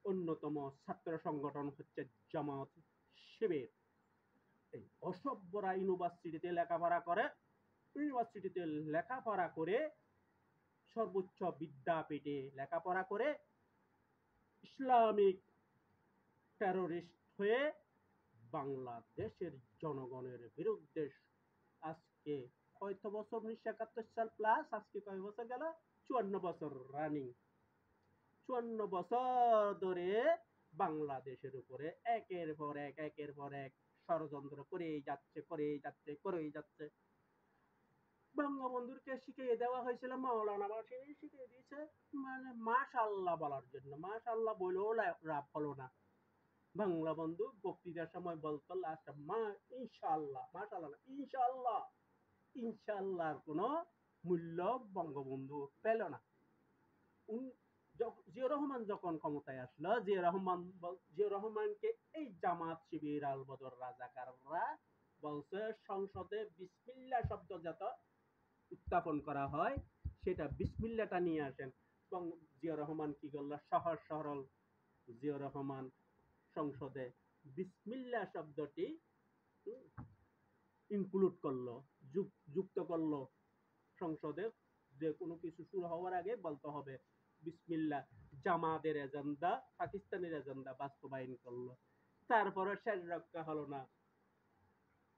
অন্যতম ছাত্র সংগঠন হচ্ছে জামাত শিবির। এই অসভ্যরা ইউনিভার্সিটিতে লেখাপড়া করে, ইউনিভার্সিটিতে লেখাপড়া করে, সর্বোচ্চ বিদ্যাপীঠে লেখাপড়া করে ইসলামিক টেরোরিস্ট হয়ে বাংলাদেশের জনগণের বিরুদ্ধে আজকে কত বছর, 1971 সাল প্লাস, আজকে কয় বছর গেল? 54 বছর রানিং। 54 বছর ধরে বাংলাদেশের উপরে একের পর এক ষড়যন্ত্র করেই যাচ্ছে। বঙ্গবন্ধুকে শিখিয়ে দেওয়া হয়েছিল, মাওলানা ভাসানী শিখিয়ে দিয়েছে মানে মাশাআল্লাহ বলার জন্য। মাশাআল্লাহ বলেও লাভ হলো না। বঙ্গবন্ধু বক্তৃতার সময় বলতো লাস্ট ইনশাআল্লাহ, মাশাআল্লাহ ইনশাআল্লাহ, ইনশাআল্লাহর কোনো মূল্য বঙ্গবন্ধু পেল না। জিয়াউর রহমান যখন ক্ষমতায় আসলো, জিয়াউর রহমানকে এই জামাত শিবির আলবদর রাজাকাররা বলছে সংসদে বিসমিল্লাহ শব্দ যত উত্থাপন করা হয় সেটা বিসমিল্লাটা নিয়ে আসেন। এবং জিয়াউর রহমান কি করলো? সহজ সরল জিয়াউর রহমান সংসদে বিসমিল্লাহ শব্দটি ইনক্লুড করলো, যুক্ত করলো। সংসদে যে কোনো কিছু শুরু হওয়ার আগে বলতে হবে বিসমিল্লাহ। জামাতের এজেন্ডা, পাকিস্তানের এজেন্ডা বাস্তবায়ন করলো। তারপরে শেষ রক্ষা হলো না,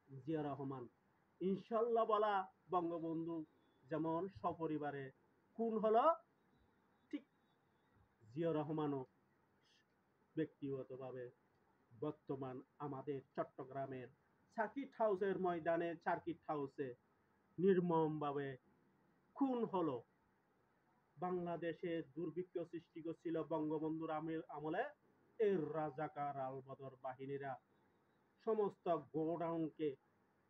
জিয়া রহমান ইনশাল্লাহ বলা বঙ্গবন্ধু যেমন সপরিবারে খুন হলো, ঠিক জিয়া রহমানও ব্যক্তিগতভাবে বর্তমান আমাদের চট্টগ্রামের সার্কিট হাউসের ময়দানে, সার্কিট হাউসে নির্মমভাবে খুন হলো। বাংলাদেশে দুর্ভিক্ষ সৃষ্টি করছিল বঙ্গবন্ধুর আমলে এর রাজাকার আলবদর বাহিনীরা। সমস্ত গোডাউনকে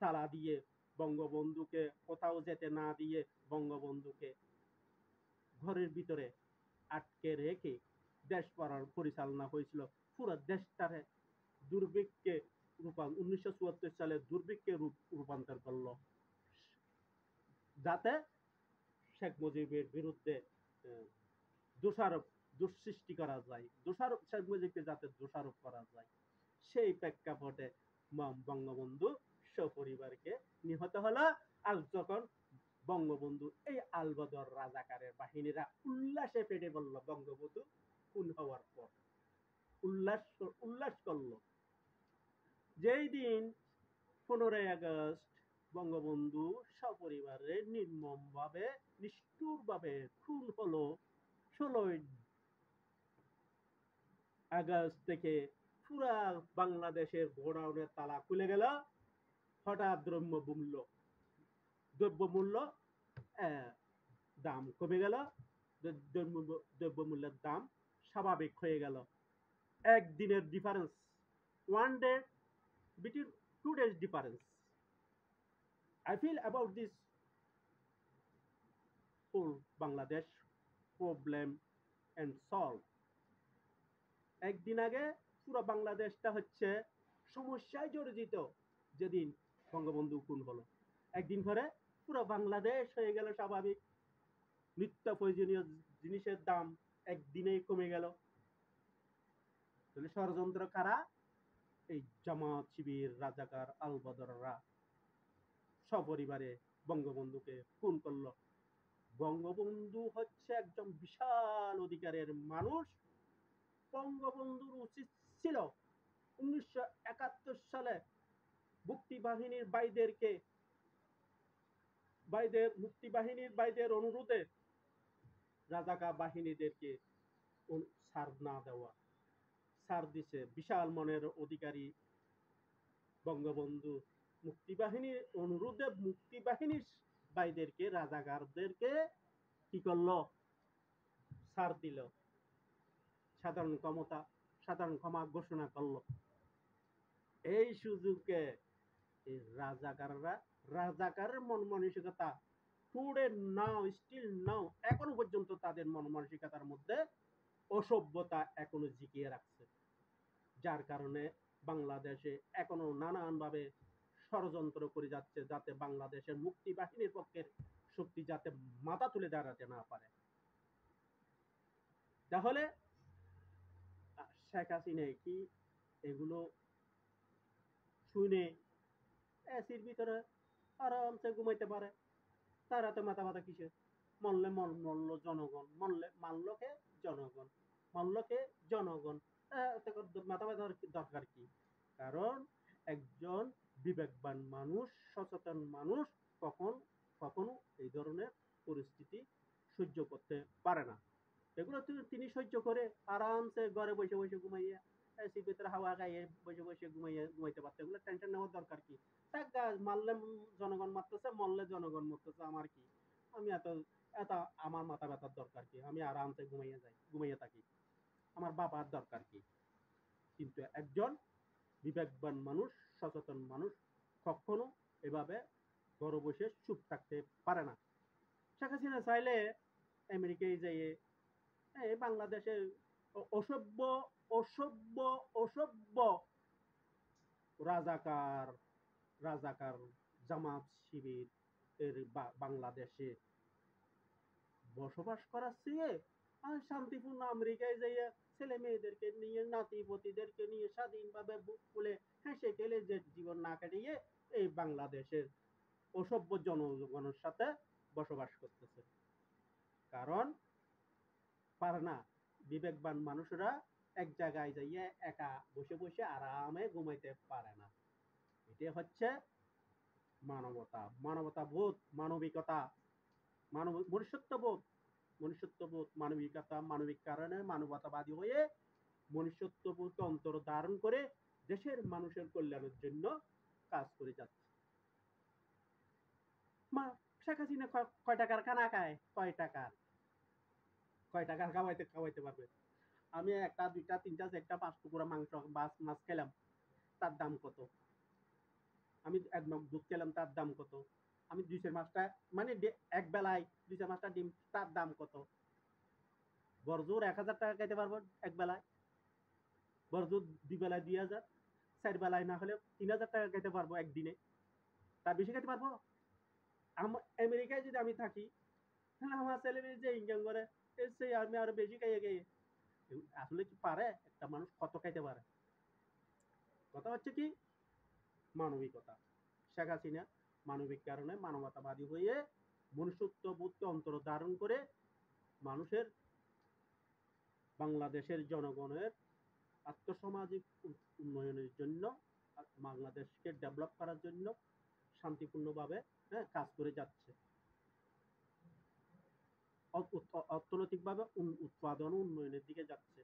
তালা দিয়ে, বঙ্গবন্ধুকে কোথাও যেতে না দিয়ে, বঙ্গবন্ধুকে ঘরের ভিতরে আটকে রেখে দেশ পরিচালনা হয়েছিল। পুরো দেশটারে দুর্ভিক্ষে 1974 সালে দুর্ভিক্ষে রূপান্তর করলো, যাতে শেখ মুজিবের বিরুদ্ধে দুঃসৃষ্টি করা যায়, শেখ মুজিবকে যাতে দোষারোপ করা যায়। সেই প্রেক্ষাপটে বঙ্গবন্ধু সপরিবারকে নিহত হলো। আর যখন বঙ্গবন্ধু এই আলবদর রাজাকারের বাহিনীরা উল্লাসে ফেটে পড়ল, বঙ্গবন্ধু খুন হওয়ার পর উল্লাস করলো। যেই দিন 15ই আগস্ট বঙ্গবন্ধু সপরিবারে নির্মমভাবে নিষ্ঠুরভাবে খুন হলো, 16ই আগস্ট থেকে পুরা বাংলাদেশের গোডাউনের তালা খুলে গেল। হঠাৎ দ্রব্যমূল্য দাম কমে গেল। দ্রব্যমূল্যের দাম স্বাভাবিক হয়ে গেল। একদিনের difference, one day between 2 days difference. I feel about this whole Bangladesh problem and solve. একদিন আগে পুরো বাংলাদেশটা হচ্ছে সমস্যায় জর্জরিত যেদিন বঙ্গবন্ধু খুন হলো। একদিন পরে পুরো বাংলাদেশ হয়ে গেল স্বাভাবিক। নিত্য প্রয়োজনীয় জিনিসের দাম একদিনেই কমে গেল। তাহলে ষড়যন্ত্র কারা? এই জামাত শিবির, রাজাকার, আল বদররা সপরিবারে বঙ্গবন্ধুকে খুন করলো। বঙ্গবন্ধু হচ্ছে একজন বিশাল অধিকারের মানুষ। বঙ্গবন্ধুর উচিত ছিল 1971 সালে মুক্তিবাহিনীর ভাইদের অনুরোধে রাজাকার বাহিনীদেরকে ছাড় না দেওয়া। ছাড় দিছে বিশাল মনের অধিকারী বঙ্গবন্ধু। মুক্তিবাহিনীর অনুরোধে মুক্তিবাহিনীর ভাইদেরকে, রাজাকারদেরকে কি করলো? ছাড় দিল। সাধারণ ক্ষমা ঘোষণা করলো। এই সুযোগে এই রাজাকারের মন মানসিকতা টুডে নাও, স্টিল নাও, এখনো পর্যন্ত তাদের মন মানসিকতার মধ্যে অসভ্যতা এখনো জিকিয়ে রাখছে। যার কারণে বাংলাদেশে এখনো নানানভাবে ষড়যন্ত্র করে যাচ্ছে, যাতে বাংলাদেশের মুক্তি বাহিনীর পক্ষের শক্তি যাতে মাথা তুলে দাঁড়াতে না পারে। তাহলে শেখ হাসিনা কি এগুলো শুনে এসির ভিতরে আরামসে ঘুমাইতে পারে? তার হাতে মাথা ব্যথা কিসে? মরল জনগণ, মানলকে জনগণ, মানলকে জনগণ, মাথা ব্যথার দরকার কি? কারণ একজন বিবেকবান মানুষ, সচেতন মানুষ কখনো এই ধরনের পরিস্থিতি সহ্য করতে পারে না। এগুলো তিনি সহ্য করে আরামসে ঘরে বসে বসে ঘুমাইয়া, এসির ভিতরে হাওয়া খাইয়ে বসে বসে ঘুমাইতে পারতো। এগুলো টেনশন নেওয়ার দরকার কি? মারলে জনগণ মারতেছে, মরলে জনগণ মরতেছে, আমার কি? আমি এত এত আমার মাথা ব্যথার দরকার কি? আমি আরামসে ঘুমাইয়া থাকি, আমার বাবার দরকার কি? কিন্তু একজন বিবেকবান মানুষ, সচেতন মানুষ কখনো এভাবে ঘরে বসে চুপ থাকতে পারে না। শেখ হাসিনা চাইলে আমেরিকায় যেয়ে বাংলাদেশের অসভ্য অসভ্য অসভ্য রাজাকার রাজাকার জামাত শিবির এর বাংলাদেশে বসবাস করার চেয়ে শান্তিপূর্ণ আমেরিকায় যাইয়া ছেলে মেয়েদেরকে নিয়ে, নাতিপতিদেরকে নিয়ে স্বাধীনভাবে বুক খুলে হেসে খেলে যে জীবন না কাটিয়ে এই বাংলাদেশের অসভ্য জনগণের সাথে বসবাস করতেছে। কারণ পারে না। বিবেকবান মানুষরা এক জায়গায় যাইয়া একা বসে বসে আরামে ঘুমাইতে পারে না। এটা হচ্ছে মানবতা বোধ, মানবিকতা, মনুষ্যত্ববোধ, মানবিকতা, মানবিক কারণে মানবতাবাদী হয়ে মনুষ্যত্ববোধকে অন্তর ধারণ করে দেশের মানুষের কল্যাণের জন্য কাজ করে যাচ্ছে। শেখ হাসিনা কয় টাকার খানা খায়? কয় টাকার খাওয়াইতে পারবে? আমি একটা, দুইটা, তিনটা, চারটা, 5 টুকরা মাছ খেলাম, তার দাম কত? আমি এক মগ দুধ খেলাম, তার দাম কত? আমি 200 মাছটা মানে এক বেলায় 200 মাছটা ডিম, তার দাম কত? বড়জোর 1000 টাকা খাইতে পারবো এক বেলায়, বড়জোর 2 বেলায় 2000, 4 বেলায় না হলে 3000 টাকা খাইতে পারবো একদিনে। তার বেশি খাইতে পারবো? আমেরিকায় যদি আমি থাকি, আমার ছেলে মেয়ে যে ইনকাম করে সেই আমি আরো বেশি খাইয়ে খাইয়ে, আসলে কি পারে একটা মানুষ কত খাইতে পারে? কথা হচ্ছে কি মানবিকতা। শেখ হাসিনা মানবিক কারণে মানবতাবাদী হয়ে মনুষ্যত্ববোধকে অন্তর ধারণ করে মানুষের, বাংলাদেশের জনগণের আত্মসামাজিক উন্নয়নের জন্য, বাংলাদেশকে ডেভেলপ করার জন্য শান্তিপূর্ণভাবে কাজ করে যাচ্ছে। অর্থনৈতিকভাবে উৎপাদন উন্নয়নের দিকে যাচ্ছে।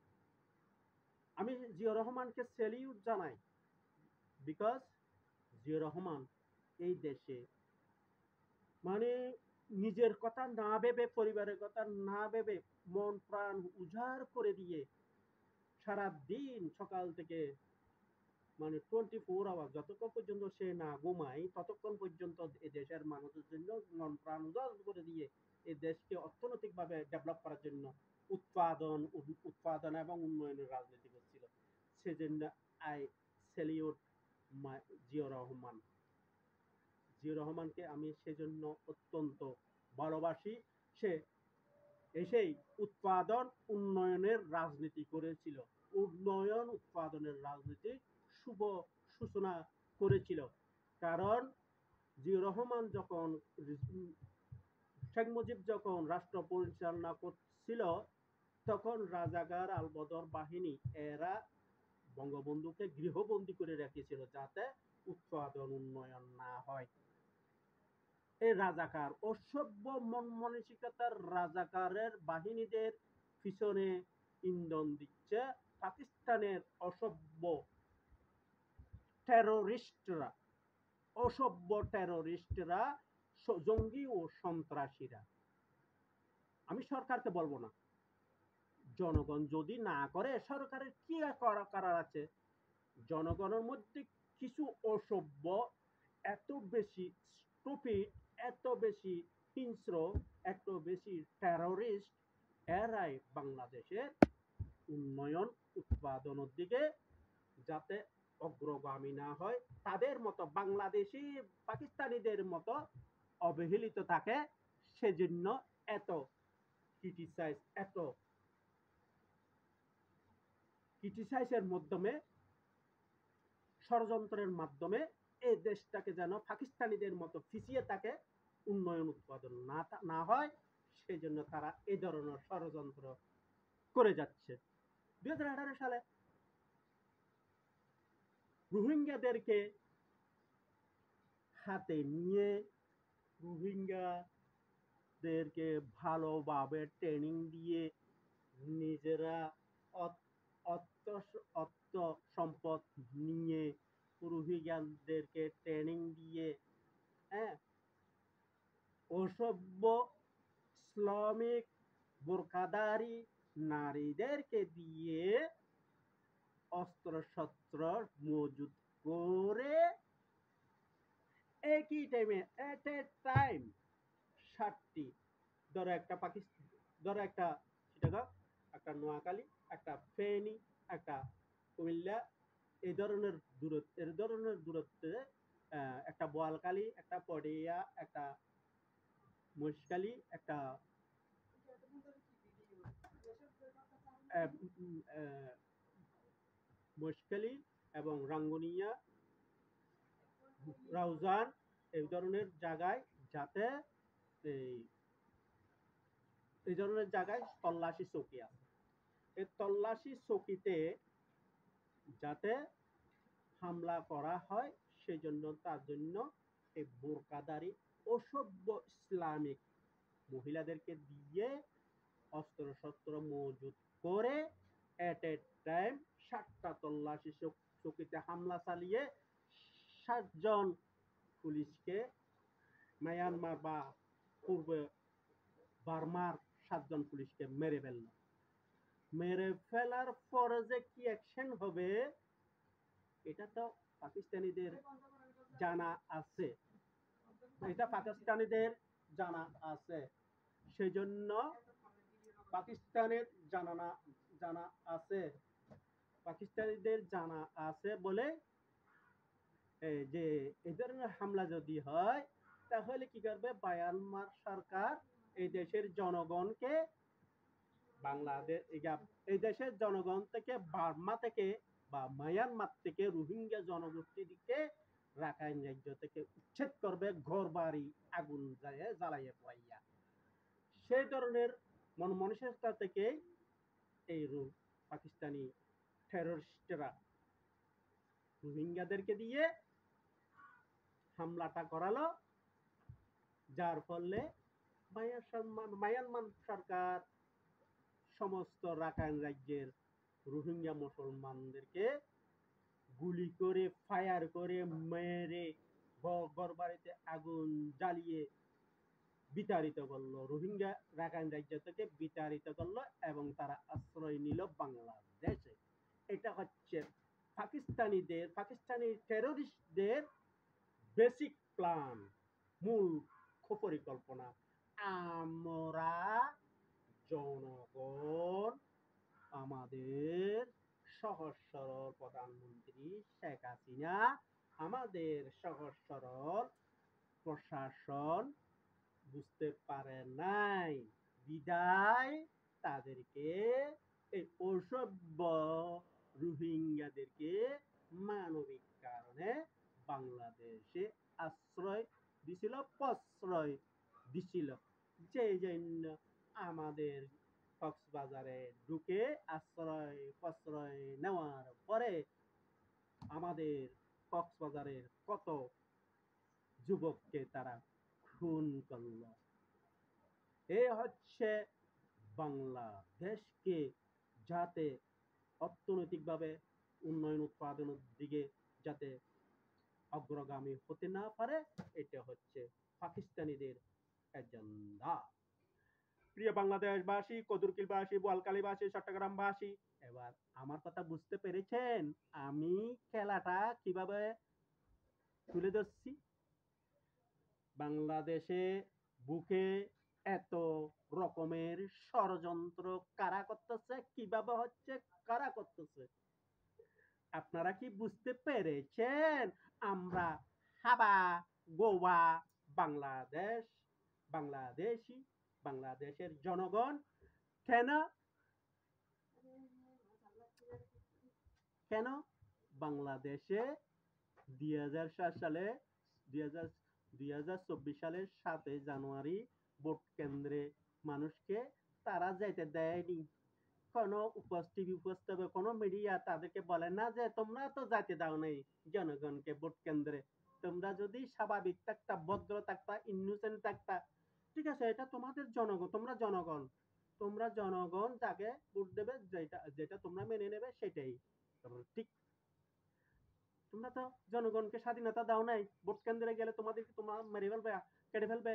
আমি জিয়াউর রহমানকে সেলিউট জানাই, বিকজ জিয়াউর রহমান এই দেশে মানে নিজের কথা না ভেবে, পরিবারের কথা না ভেবে, মন প্রাণ উজাড় করে দিয়ে সারা দিন সকাল থেকে মানে 24 আওয়ার যতক্ষণ পর্যন্ত সে না ঘুমায় ততক্ষণ পর্যন্ত এই দেশের মানুষের জন্য মন প্রাণ উজাড় করে দিয়ে এই দেশকে অর্থনৈতিকভাবে ডেভেলপ করার জন্য উৎপাদন এবং উন্নয়নের রাজনীতি করছিল। সেজন্য আই সেলিউট জিয়াউর রহমান। জিয়াউর রহমানকে আমি সেজন্য অত্যন্ত ভালোবাসি। সে এসেই উৎপাদন উন্নয়নের রাজনীতি করেছিল, উন্নয়ন উৎপাদনের রাজনীতি শুভ সূচনা করেছিল। কারণ জিয়াউর রহমান যখন শেখ মুজিব যখন রাষ্ট্র পরিচালনা করছিল তখন রাজাকার আলবদর বাহিনী এরা বঙ্গবন্ধুকে গৃহবন্দী করে রেখেছিল যাতে উৎপাদন উন্নয়ন না হয়। এই রাজাকার অসভ্য মন মানসিকতার রাজাকারের বাহিনীদের পিছনে ইন্ধন দিচ্ছে পাকিস্তানের অসভ্য টেরোরিস্টরা, অসভ্য টেরোরিস্টরা, জঙ্গি ও সন্ত্রাসীরা। আমি সরকারকে বলবো না, জনগণ যদি না করে সরকারের কি করার আছে? জনগণের মধ্যে কিছু অসভ্য, এত বেশি স্টুপিড, এত বেশি হিংস্র, এত বেশি টেরোরিস্ট, এরাই বাংলাদেশের উন্নয়ন উৎপাদনের দিকে যাতে অগ্রগামী না হয়, তাদের মতো বাংলাদেশি পাকিস্তানিদের মতো অবহেলিত থাকে, সেজন্য এত ক্রিটিসাইজ, এত ক্রিটিসাইজের মাধ্যমে, ষড়যন্ত্রের মাধ্যমে এই দেশটাকে যেন পাকিস্তানিদের মতো পিছিয়ে থাকে, উন্নয়ন উৎপাদন না হয়, সেজন্য তারা এই ধরনের ষড়যন্ত্র করে যাচ্ছে। 2018 সালে রোহিঙ্গাদেরকে হাতে নিয়ে রোহিঙ্গাদেরকে ভালোভাবে ট্রেনিং দিয়ে নিজেরা অর্থ অর্থ সম্পদ নিয়ে রোহিঙ্গাদেরকে ট্রেনিং দিয়ে, হ্যাঁ, অসভ্য ইসলামিক বোরকাদারি নারীদেরকে দিয়ে অস্ত্রশস্ত্র মজুত করে একই টাইমে এট এ টাইম 60টি, ধরো একটা পাকিস্তান, ধরো একটা চিটাগাং, একটা নোয়াখালী, একটা ফেনী, একটা কুমিল্লা, এই ধরনের দূরত্বে একটা বোয়ালখালী, একটা পডিয়া, একটা মহেশখালী, একটা মহেশখালী এবং রাঙ্গুনিয়া, রাউজান, এই ধরনের জায়গায় যাতে এই এই ধরনের জায়গায় তল্লাশি চৌকি আছে। এই তল্লাশি চৌকিতে যাতে হামলা করা হয়, সেজন্য তার জন্য এই বোরকাদারি অসভ্য ইসলামিক মহিলাদেরকে দিয়ে অস্ত্রশস্ত্র মজুত করে এট এ টাইম 7টা তল্লাশি চৌকিতে হামলা চালিয়ে 7জন পুলিশকে, মায়ানমার বা পূর্বে বার্মার 7জন পুলিশকে মেরে ফেলল। মেরে ফেলার পরে যে কি অ্যাকশন হবে এটা তো পাকিস্তানিদের জানা আছে, এটা পাকিস্তানিদের জানা আছে, সেই জন্য পাকিস্তানের জানা আছে, পাকিস্তানিদের জানা আছে বলে যে এই ধরনের হামলা যদি হয় তাহলে কি করবে মায়ানমার সরকার? এই দেশের জনগণকে বাংলাদেশ, এই দেশের জনগণ থেকে, বার্মা থেকে বা মায়ানমার থেকে রোহিঙ্গা জনগোষ্ঠীকে রাখাইন রাজ্য থেকে উচ্ছেদ করবে, ঘর বাড়ি আগুন জ্বালাইয়া পোড়াইয়া। সেই ধরনের মন মানসিকতা থেকে এই পাকিস্তানি টেররিস্টরা রোহিঙ্গাদেরকে দিয়ে হামলাটা করালো, যার ফলে মায়ানমার সরকার সমস্ত রাখাইন রাজ্যের রোহিঙ্গা মুসলমানদেরকে গুলি করে ফায়ার করে মেরে ঘর বাড়িতে আগুন জ্বালিয়ে বিতাড়িত করলো, রোহিঙ্গা রাখাইন রাজ্য থেকে বিতাড়িত করলো এবং তারা আশ্রয় নিল বাংলাদেশে। এটা হচ্ছে পাকিস্তানি টেরোরিস্টদের বেসিক প্ল্যান, মূল পরিকল্পনা। আমরা জনগণ, আমাদের সহজ সরল প্রধানমন্ত্রী শেখ হাসিনা, আমাদের সহজ সরল প্রশাসন বুঝতে পারে নাই, বিদায় তাদেরকে এই অসভ্য রোহিঙ্গাদেরকে মানবিক কারণে বাংলাদেশে আশ্রয় দিছিল, প্রশ্রয় দিছিল। যে জন্য আমাদের কক্সবাজারে ঢুকে আশ্রয় প্রশ্রয় নেওয়ার পরে আমাদের কক্সবাজারের কত যুবককে তারা খুন করল। এ হচ্ছে বাংলাদেশকে যাতে অর্থনৈতিকভাবে উন্নয়ন উৎপাদনের দিকে যাতে অগ্রগামী হতে না পারে, এটা হচ্ছে পাকিস্তানিদের এজেন্ডা। প্রিয় বাংলাদেশবাসী, কদুরকিলবাসী, বোয়ালখালীবাসী, চট্টগ্রামবাসী, এবার আমার কথা বুঝতে পেরেছেন আমি খেলাটা কিভাবে তুলে ধরছি? বাংলাদেশে বুকে এত রকমের ষড়যন্ত্র কারা করতেছে, কিভাবে হচ্ছে, কারা করতেছে, আপনারা কি বুঝতে পেরেছেন? আমরা হাবা গোয়া বাংলাদেশ, বাংলাদেশি, বাংলাদেশের জনগণ কেন কেন বাংলাদেশে 2007 সালে 2024 সালের 7 জানুয়ারি ভোট কেন্দ্রে মানুষকে তারা যেতে দেয়নি? কোনো উপস্থিত কোনো মিডিয়া তাদেরকে বলে না যে তোমরা তো যাইতে দাও নাই জনগণকে ভোট কেন্দ্রে, তোমরা যদি স্বাভাবিক থাকতা, ভদ্র থাকতা, ইনোসেন্ট থাকতা, ঠিক আছে, এটা তোমাদের জনগণ, তোমরা জনগণ যাকে ভোট দেবে, যেটা যেটা তোমরা মেনে নেবে সেটাই ঠিক। তোমরা তো জনগণকে স্বাধীনতা দাও নাই, ভোট কেন্দ্রে গেলে তোমাদেরকে তোমার মেরে ফেলবে, কেটে ফেলবে,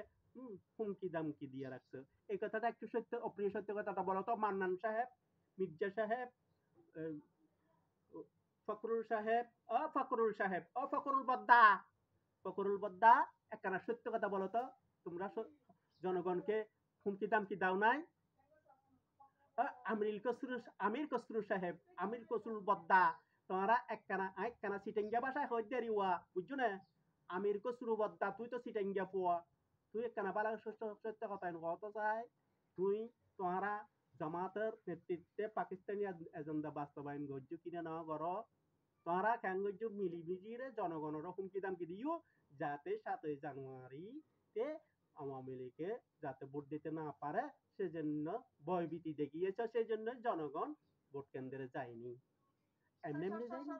হুমকি দামকি দিয়ে রাখছো। এই কথাটা একটু সত্য, অপ্রিয় সত্য কথাটা বলো তো মান্নান সাহেব, মির্জা সাহেব, ফখরুল সাহেব, ফখরুল বদ্দা, ফখরুল বদ্দা, একখানা সত্য কথা বলো তো, তোমরা জনগণকে হুমকি দামকি দাও নাই? আমির কসরুল বদ্দা, তোমরা একখানা সিটেঙ্গা ভাষায় হই দেরিওয়া, বুঝছো না? আমির কসরু বদ্দা, তুই তো সিটেঙ্গা পোয়া, তুই একখানা বালা সত্য কথা কত চাই, তুই তোমরা জামাতের নেতৃত্বে পাকিস্তানি এজেন্ডা বাস্তবায়ন করছো কিনা না করো, তোমরা কেন করছো মিলিমিজিরে জনগণের হুমকি দামকি দিও যাতে 7 জানুয়ারিতে আওয়ামী লীগে যাতে ভোট দিতে না পারে, সেজন্য ভয়ভীতি দেখিয়েছ, সেজন্য জনগণ ভোট কেন্দ্রে যায়নি, এমনি এমনি যায়নি।